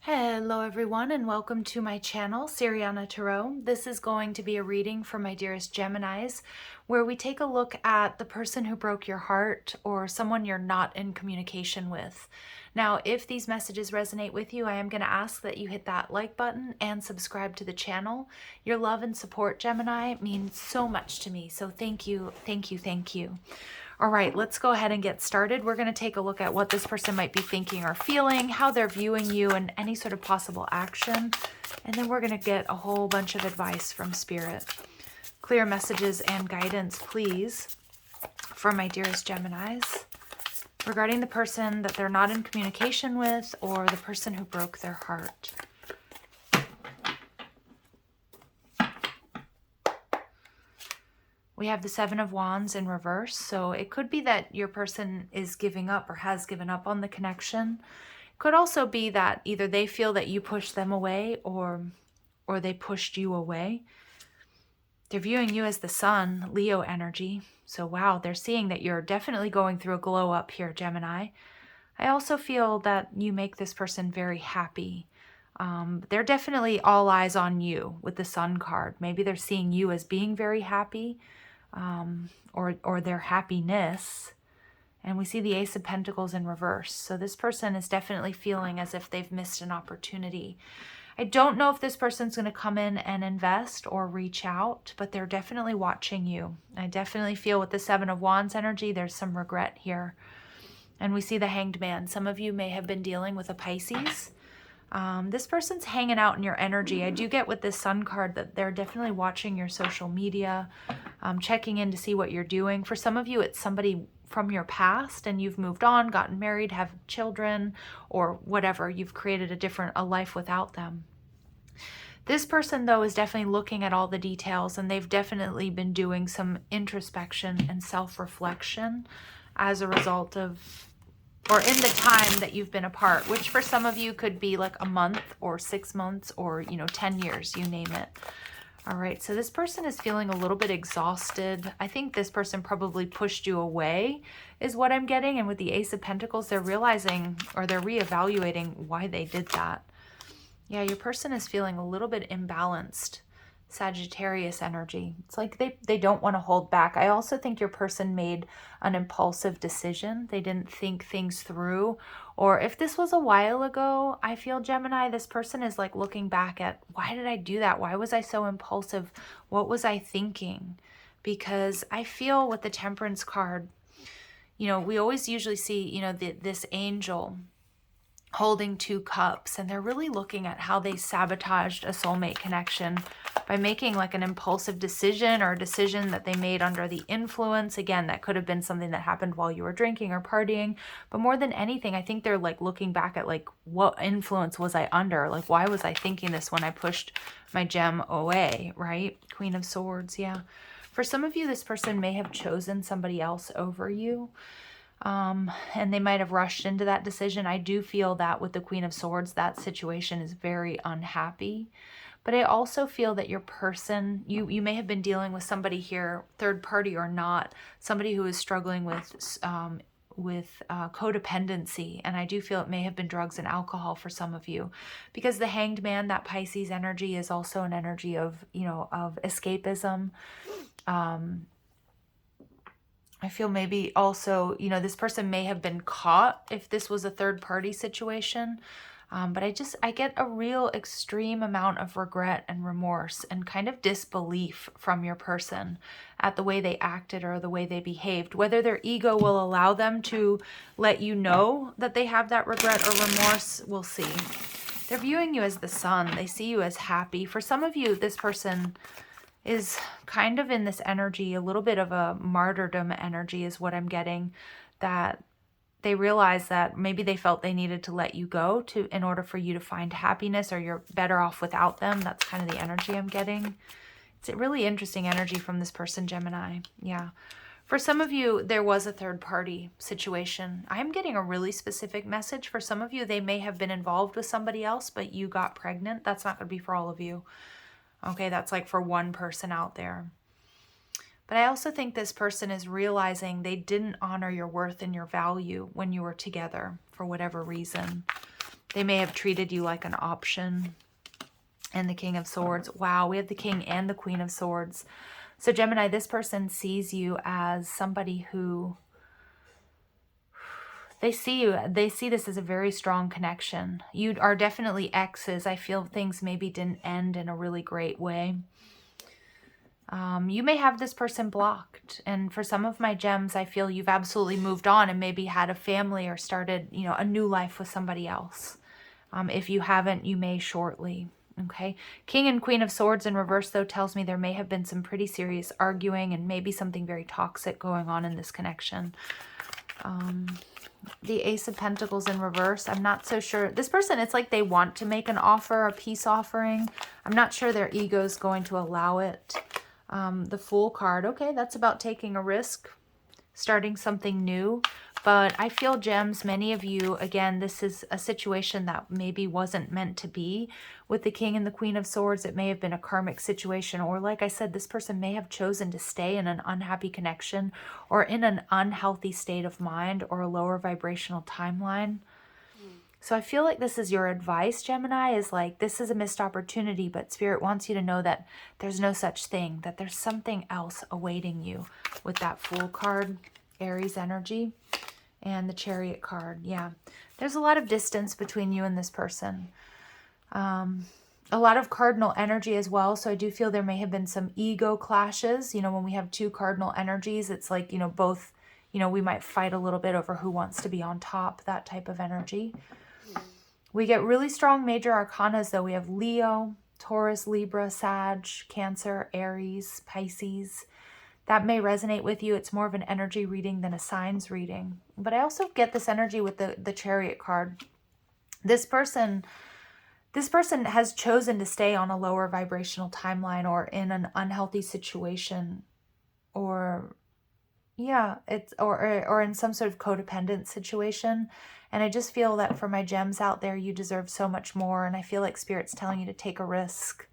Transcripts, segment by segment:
Hello everyone and welcome to my channel, Siriana Tarot. This is going to be a reading for my dearest Geminis, where we take a look at the person who broke your heart or someone you're not in communication with. Now, if these messages resonate with you, I am going to ask that you hit that like button and subscribe to the channel. Your love and support, Gemini, means so much to me. So thank you, thank you, thank you. All right, let's go ahead and get started. We're going to take a look at what this person might be thinking or feeling, how they're viewing you, and any sort of possible action. And then we're going to get a whole bunch of advice from Spirit. Clear messages and guidance, please, for my dearest Geminis, regarding the person that they're not in communication with or the person who broke their heart. We have the Seven of Wands in reverse, so it could be that your person is giving up or has given up on the connection. It could also be that either they feel that you pushed them away or they pushed you away. They're viewing you as the Sun, Leo energy. So wow, they're seeing that you're definitely going through a glow up here, Gemini. I also feel that you make this person very happy. They're definitely all eyes on you with the Sun card. Maybe they're seeing you as being very happy. Or their happiness. And we see the Ace of Pentacles in reverse. So this person is definitely feeling as if they've missed an opportunity. I don't know if this person's going to come in and invest or reach out, but they're definitely watching you. I definitely feel with the Seven of Wands energy, there's some regret here. And we see the Hanged Man. Some of you may have been dealing with a Pisces. This person's hanging out in your energy. I do get with this Sun card that they're definitely watching your social media, checking in to see what you're doing. For some of you, it's somebody from your past and you've moved on, gotten married, have children, or whatever. You've created a life without them. This person, though, is definitely looking at all the details, and they've definitely been doing some introspection and self-reflection as a result of or in the time that you've been apart, which for some of you could be like a month or 6 months or, 10 years, you name it. All right, so this person is feeling a little bit exhausted. I think this person probably pushed you away is what I'm getting. And with the Ace of Pentacles, they're realizing or they're reevaluating why they did that. Yeah, your person is feeling a little bit imbalanced. Sagittarius energy. It's like they don't want to hold back. I also think your person made an impulsive decision. They didn't think things through. Or if this was a while ago, I feel, Gemini, this person is like looking back at, why did I do that? Why was I so impulsive? What was I thinking? Because I feel with the Temperance card, we always usually see, this angel holding 2 cups, and they're really looking at how they sabotaged a soulmate connection by making like an impulsive decision or a decision that they made under the influence. Again, that could have been something that happened while you were drinking or partying, but more than anything, I think they're like looking back at like, what influence was I under? Like, why was I thinking this when I pushed my gem away, right? Queen of Swords, yeah. For some of you, this person may have chosen somebody else over you. And they might have rushed into that decision. I do feel that with the Queen of Swords, that situation is very unhappy. But I also feel that your person, you may have been dealing with somebody here, third party or not, somebody who is struggling with codependency. And I do feel it may have been drugs and alcohol for some of you, because the Hanged Man, that Pisces energy, is also an energy of, of escapism. I feel maybe also, this person may have been caught if this was a third party situation. But I get a real extreme amount of regret and remorse and kind of disbelief from your person at the way they acted or the way they behaved. Whether their ego will allow them to let you know that they have that regret or remorse, we'll see. They're viewing you as the Sun. They see you as happy. For some of you, this person is kind of in this energy, a little bit of a martyrdom energy is what I'm getting, that they realize that maybe they felt they needed to let you go in order for you to find happiness, or you're better off without them. That's kind of the energy I'm getting. It's a really interesting energy from this person, Gemini. Yeah. For some of you, there was a third party situation. I'm getting a really specific message. For some of you, they may have been involved with somebody else, but you got pregnant. That's not going to be for all of you. Okay, that's like for one person out there. But I also think this person is realizing they didn't honor your worth and your value when you were together for whatever reason. They may have treated you like an option. And the King of Swords. Wow, we have the King and the Queen of Swords. So Gemini, this person sees you as somebody who, they see this as a very strong connection. You are definitely exes. I feel things maybe didn't end in a really great way. You may have this person blocked. And for some of my gems, I feel you've absolutely moved on and maybe had a family or started, you know, a new life with somebody else. If you haven't, you may shortly. Okay. King and Queen of Swords in reverse, though, tells me there may have been some pretty serious arguing and maybe something very toxic going on in this connection. The Ace of Pentacles in reverse, I'm not so sure. This person, it's like they want to make an offer, a peace offering. I'm not sure their ego is going to allow it. The Fool card, okay, that's about taking a risk, starting something new. But I feel, gems, many of you, again, this is a situation that maybe wasn't meant to be with the King and the Queen of Swords. It may have been a karmic situation, or like I said, this person may have chosen to stay in an unhappy connection or in an unhealthy state of mind or a lower vibrational timeline. So I feel like this is your advice, Gemini, is like, this is a missed opportunity, but Spirit wants you to know that there's no such thing, that there's something else awaiting you with that Fool card, Aries energy. And the Chariot card, yeah. There's a lot of distance between you and this person. A lot of cardinal energy as well. So I do feel there may have been some ego clashes. You know, when we have two cardinal energies, it's like, you know, both, you know, we might fight a little bit over who wants to be on top, that type of energy. We get really strong major arcanas, though. We have Leo, Taurus, Libra, Sag, Cancer, Aries, Pisces. That may resonate with you. It's more of an energy reading than a signs reading. But I also get this energy with the Chariot card. This person has chosen to stay on a lower vibrational timeline or in an unhealthy situation, or yeah, it's or in some sort of codependent situation. And I just feel that for my gems out there, you deserve so much more. And I feel like Spirit's telling you to take a risk,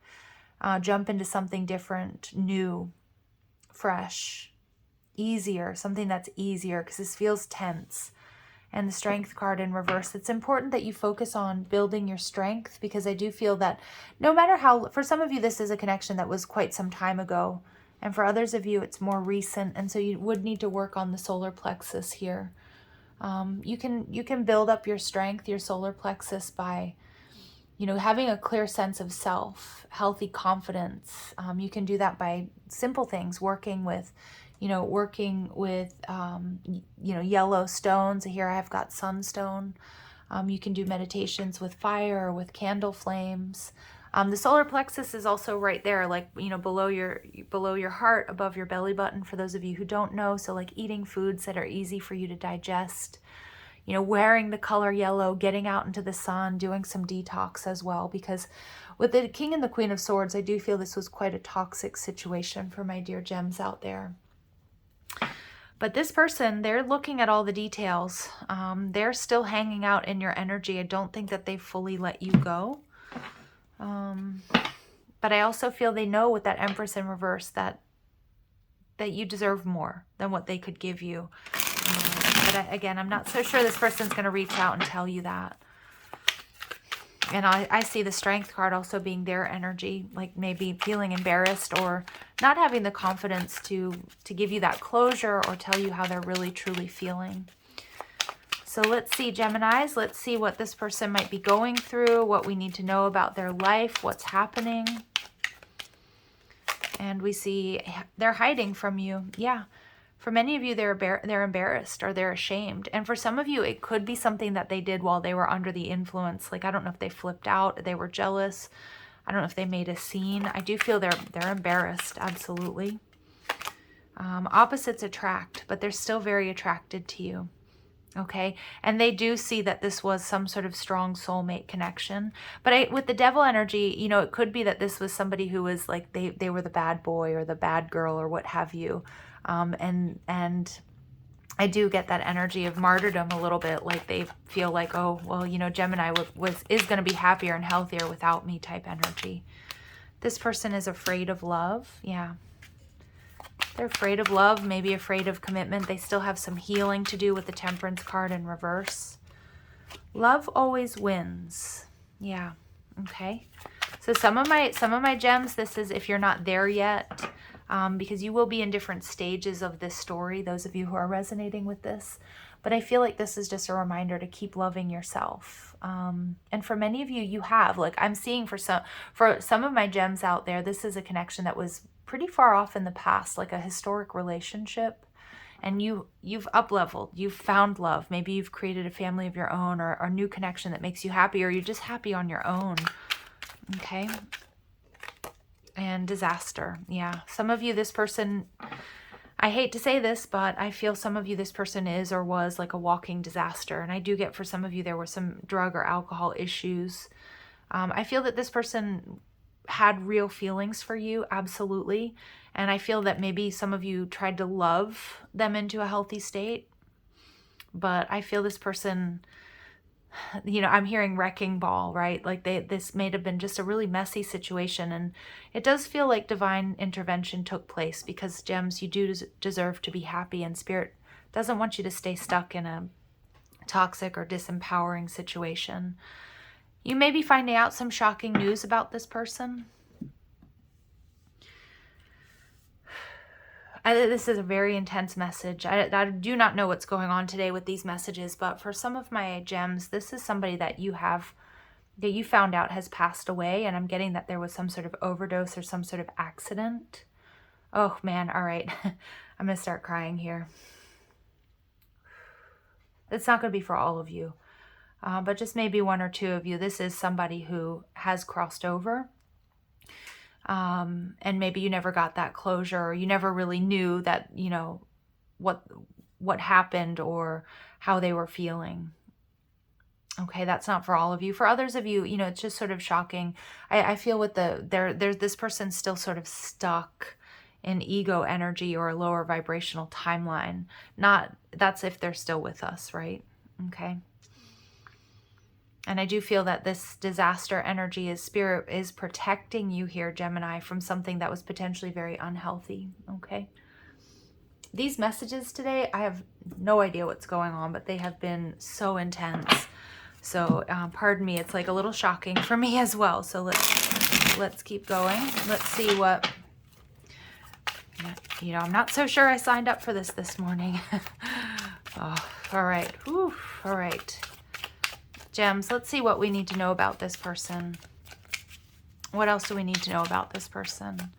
jump into something different, new, fresh, easier, something that's easier, because this feels tense. And the Strength card in reverse, it's important that you focus on building your strength, because I do feel that no matter how, for some of you, this is a connection that was quite some time ago. And for others of you, it's more recent. And so you would need to work on the solar plexus here. You can build up your strength, your solar plexus, by, you know, having a clear sense of self, healthy confidence. You can do that by simple things, working with yellow stones. Here I have got sunstone. You can do meditations with fire or with candle flames. The solar plexus is also right there, like, you know, below your heart, above your belly button, for those of you who don't know. So like eating foods that are easy for you to digest, you know, wearing the color yellow, getting out into the sun, doing some detox as well. Because with the King and the Queen of Swords, I do feel this was quite a toxic situation for my dear gems out there. But this person, they're looking at all the details. They're still hanging out in your energy. I don't think that they fully let you go. But I also feel they know with that Empress in reverse that you deserve more than what they could give you. Again, I'm not so sure this person's going to reach out and tell you that. And I see the Strength card also being their energy, like maybe feeling embarrassed or not having the confidence to give you that closure or tell you how they're really truly feeling. So let's see, Geminis, let's see what this person might be going through, what we need to know about their life, what's happening. And we see they're hiding from you. Yeah. For many of you, they're embarrassed or they're ashamed. And for some of you, it could be something that they did while they were under the influence. Like, I don't know if they flipped out, they were jealous. I don't know if they made a scene. I do feel they're embarrassed, absolutely. Opposites attract, but they're still very attracted to you. Okay, and they do see that this was some sort of strong soulmate connection. But with the Devil energy, you know, it could be that this was somebody who was like, they were the bad boy or the bad girl or what have you. And I do get that energy of martyrdom a little bit, like they feel like, oh, well, you know, Gemini is going to be happier and healthier without me type energy. This person is afraid of love. Yeah. They're afraid of love, maybe afraid of commitment. They still have some healing to do with the Temperance card in reverse. Love always wins. Yeah. Okay. So some of my gems, this is if you're not there yet, because you will be in different stages of this story, those of you who are resonating with this. But I feel like this is just a reminder to keep loving yourself. And for many of you, you have. Like I'm seeing for some of my gems out there, this is a connection that was pretty far off in the past, like a historic relationship. And you've up-leveled, you've found love. Maybe you've created a family of your own, or a new connection that makes you happy, or you're just happy on your own. Okay. And disaster. Yeah. Some of you, this person, I hate to say this, but I feel some of you, this person is or was like a walking disaster. And I do get for some of you, there were some drug or alcohol issues. I feel that this person had real feelings for you. Absolutely. And I feel that maybe some of you tried to love them into a healthy state. But I feel this person, you know, I'm hearing wrecking ball, right? Like this may have been just a really messy situation. And it does feel like divine intervention took place, because gems, you do deserve to be happy, and spirit doesn't want you to stay stuck in a toxic or disempowering situation. You may be finding out some shocking news about this person. This is a very intense message. I do not know what's going on today with these messages, but for some of my gems, this is somebody that you found out has passed away, and I'm getting that there was some sort of overdose or some sort of accident. Oh man, all right. I'm going to start crying here. It's not going to be for all of you, but just maybe one or two of you. This is somebody who has crossed over. And maybe you never got that closure, or you never really knew that, you know, what happened or how they were feeling. Okay, that's not for all of you. For others of you, you know, it's just sort of shocking. I feel with there's this person still sort of stuck in ego energy or a lower vibrational timeline. That's if they're still with us, right? Okay. And I do feel that this disaster energy is spirit is protecting you here, Gemini, from something that was potentially very unhealthy. Okay. These messages today, I have no idea what's going on, but they have been so intense. So pardon me, it's like a little shocking for me as well. So let's keep going. Let's see what, you know, I'm not so sure I signed up for this morning. Oh, all right. Whew, all right. Gems, let's see what we need to know about this person. What else do we need to know about this person?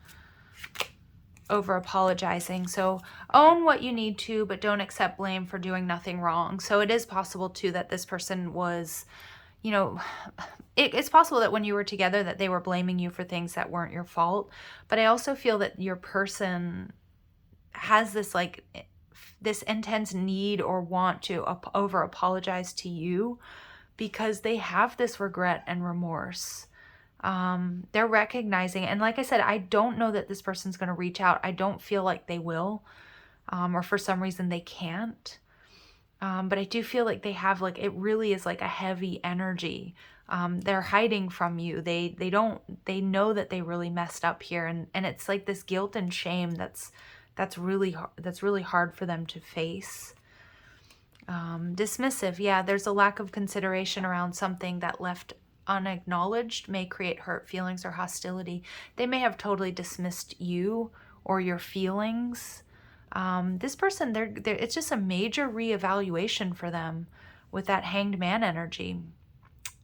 Over apologizing. So own what you need to, but don't accept blame for doing nothing wrong. So it is possible too that this person was, you know, it's possible that when you were together that they were blaming you for things that weren't your fault. But I also feel that your person has this this intense need or want to over apologize to you, because they have this regret and remorse. They're recognizing, and like I said, I don't know that this person's going to reach out. I don't feel like they will, or for some reason they can't. But I do feel like they have, like, it really is like a heavy energy. They're hiding from you. They know that they really messed up here, and it's like this guilt and shame that's really hard for them to face. Dismissive. Yeah, there's a lack of consideration around something that left unacknowledged may create hurt feelings or hostility. They may have totally dismissed you or your feelings. This person, it's just a major reevaluation for them with that Hanged Man energy.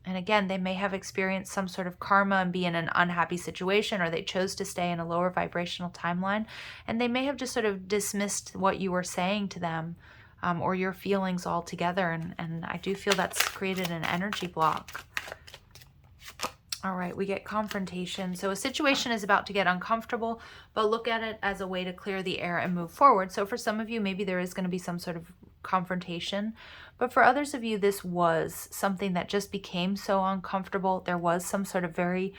And again, they may have experienced some sort of karma and be in an unhappy situation, or they chose to stay in a lower vibrational timeline, and they may have just sort of dismissed what you were saying to them, or your feelings altogether. And I do feel that's created an energy block. All right, we get confrontation. So a situation is about to get uncomfortable, but look at it as a way to clear the air and move forward. So for some of you, maybe there is going to be some sort of confrontation, but for others of you, this was something that just became so uncomfortable. There was some sort of very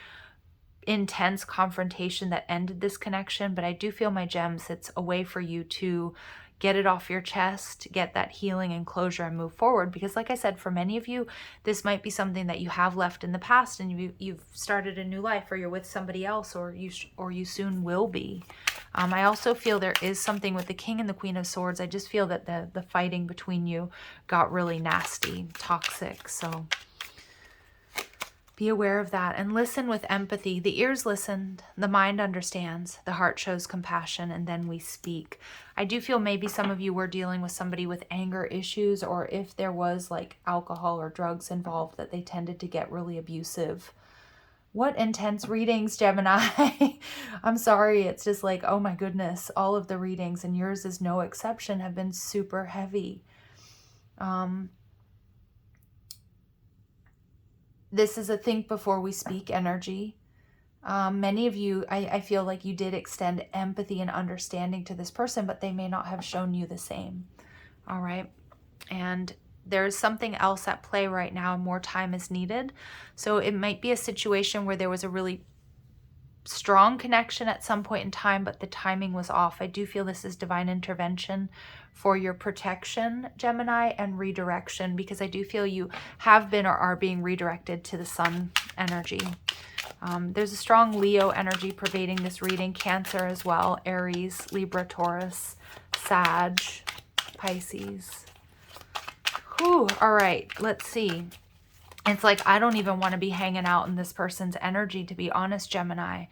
intense confrontation that ended this connection, but I do feel, my gems, it's a way for you to get it off your chest, get that healing and closure, and move forward. Because like I said, for many of you, this might be something that you have left in the past, and you've started a new life, or you're with somebody else, or you soon will be. I also feel there is something with the King and the Queen of Swords. I just feel that the fighting between you got really nasty, toxic. So be aware of that and listen with empathy. The ears listened, the mind understands, the heart shows compassion, and then we speak. I do feel maybe some of you were dealing with somebody with anger issues, or if there was like alcohol or drugs involved, that they tended to get really abusive. What intense readings, Gemini. I'm sorry. It's just like, oh my goodness, all of the readings, and yours is no exception, have been super heavy. This is a think before we speak energy. Many of you, I feel like you did extend empathy and understanding to this person, but they may not have shown you the same. All right. And there's something else at play right now. More time is needed. So it might be a situation where there was a really strong connection at some point in time, but the timing was off. I do feel this is divine intervention for your protection, Gemini, and redirection, because I do feel you have been or are being redirected to the sun energy. There's a strong Leo energy pervading this reading, Cancer as well, Aries, Libra, Taurus, Sag, Pisces. Whew, all right, let's see. It's like, I don't even want to be hanging out in this person's energy, to be honest, Gemini.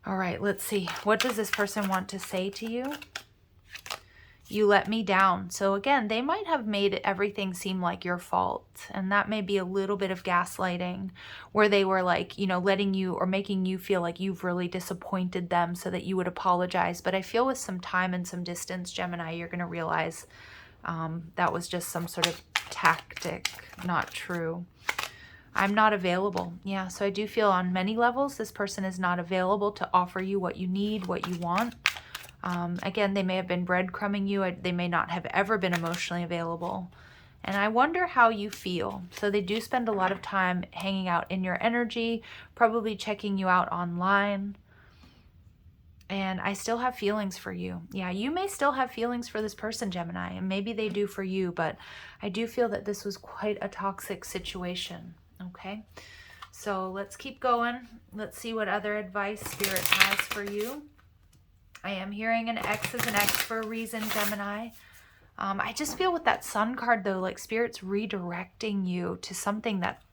All right, let's see. What does this person want to say to you? You let me down. So again, they might have made everything seem like your fault. And that may be a little bit of gaslighting, where they were like, you know, letting you or making you feel like you've really disappointed them so that you would apologize. But I feel with some time and some distance, Gemini, you're going to realize that was just some sort of tactic, not true. I'm not available. Yeah, so I do feel on many levels this person is not available to offer you what you need, what you want. Again, they may have been breadcrumbing you. They may not have ever been emotionally available. And I wonder how you feel. So they do spend a lot of time hanging out in your energy, probably checking you out online. And I still have feelings for you. Yeah, you may still have feelings for this person, Gemini, and maybe they do for you, but I do feel that this was quite a toxic situation. Okay, so let's keep going. Let's see what other advice Spirit has for you. I am hearing an X is an X for a reason, Gemini. I just feel with that Sun card, though, like Spirit's redirecting you to something that,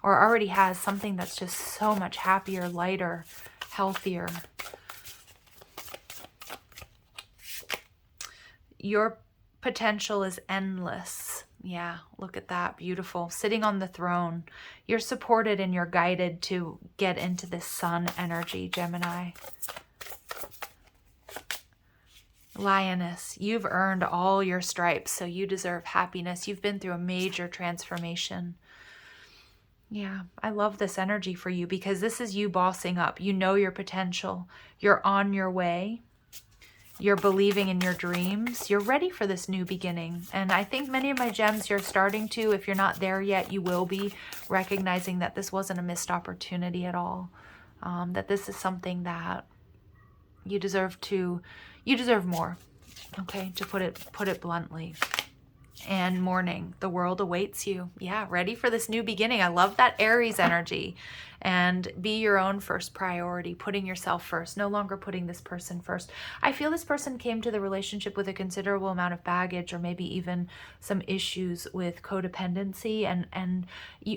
or already has something that's just so much happier, lighter, healthier. Your potential is endless. Yeah, look at that. Beautiful. Sitting on the throne. You're supported and you're guided to get into this sun energy, Gemini. Lioness, you've earned all your stripes, so you deserve happiness. You've been through a major transformation. Yeah, I love this energy for you because this is you bossing up. You know your potential. You're on your way. You're believing in your dreams. You're ready for this new beginning. And I think many of my gems, you're starting to, if you're not there yet, you will be recognizing that this wasn't a missed opportunity at all. That this is something that you deserve more. Okay, to put it bluntly. And mourning, the world awaits you. Yeah, ready for this new beginning. I love that Aries energy. And be your own first priority, putting yourself first, no longer putting this person first. I feel this person came to the relationship with a considerable amount of baggage, or maybe even some issues with codependency. And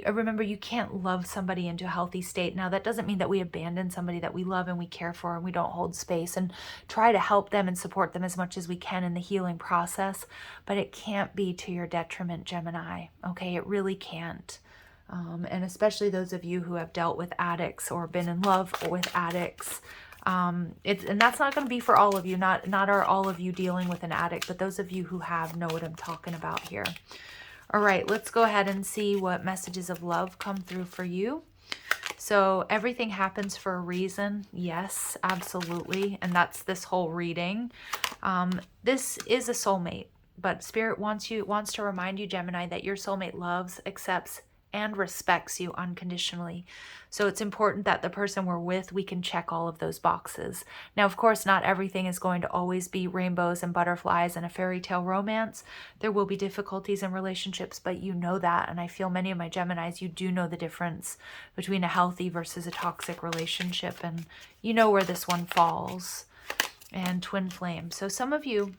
remember, you can't love somebody into a healthy state. Now, that doesn't mean that we abandon somebody that we love and we care for and we don't hold space, and try to help them and support them as much as we can in the healing process. But it can't be to your detriment, Gemini. Okay, it really can't. And especially those of you who have dealt with addicts or been in love with addicts. And that's not going to be for all of you. Not are all of you dealing with an addict, but those of you who have know what I'm talking about here. All right, let's go ahead and see what messages of love come through for you. So everything happens for a reason. Yes, absolutely. And that's this whole reading. This is a soulmate, but Spirit wants to remind you, Gemini, that your soulmate loves, accepts, and respects you unconditionally. So it's important that the person we're with, we can check all of those boxes. Now, of course, not everything is going to always be rainbows and butterflies and a fairy tale romance. There will be difficulties in relationships, but you know that. And I feel many of my Geminis, you do know the difference between a healthy versus a toxic relationship. And you know where this one falls. and twin flame. So some of you,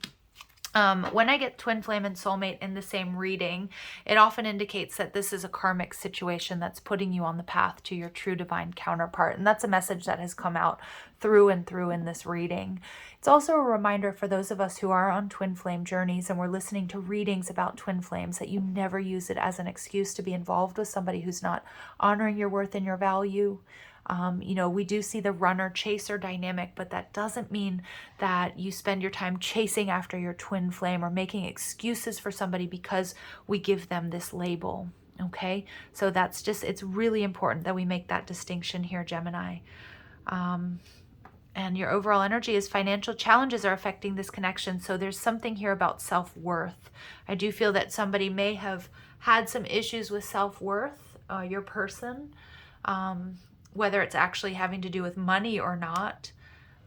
when I get twin flame and soulmate in the same reading, it often indicates that this is a karmic situation that's putting you on the path to your true divine counterpart. And that's a message that has come out through and through in this reading. It's also a reminder for those of us who are on twin flame journeys and we're listening to readings about twin flames, that you never use it as an excuse to be involved with somebody who's not honoring your worth and your value. You know, we do see the runner-chaser dynamic, but that doesn't mean that you spend your time chasing after your twin flame or making excuses for somebody because we give them this label, okay? So that's just, it's really important that we make that distinction here, Gemini. And your overall energy is financial challenges are affecting this connection. So there's something here about self-worth. I do feel that somebody may have had some issues with self-worth, your person, whether it's actually having to do with money or not,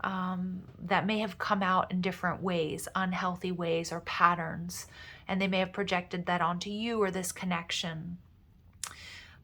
that may have come out in different ways, unhealthy ways or patterns, and they may have projected that onto you or this connection.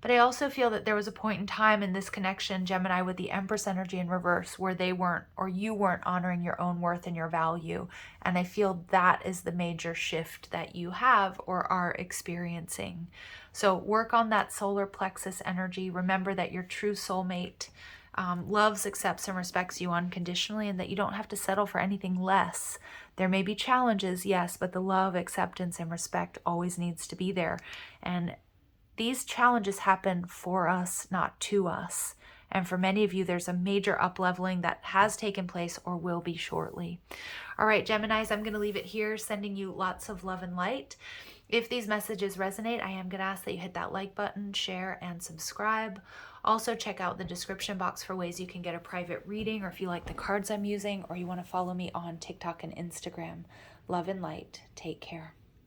But I also feel that there was a point in time in this connection, Gemini, with the Empress energy in reverse, where they weren't, or you weren't honoring your own worth and your value. And I feel that is the major shift that you have or are experiencing. So work on that solar plexus energy. Remember that your true soulmate loves, accepts, and respects you unconditionally, and that you don't have to settle for anything less. There may be challenges, yes, but the love, acceptance, and respect always needs to be there. And these challenges happen for us, not to us. And for many of you, there's a major up-leveling that has taken place or will be shortly. All right, Geminis, I'm going to leave it here, sending you lots of love and light. If these messages resonate, I am going to ask that you hit that like button, share, and subscribe. Also, check out the description box for ways you can get a private reading, or if you like the cards I'm using, or you want to follow me on TikTok and Instagram. Love and light. Take care.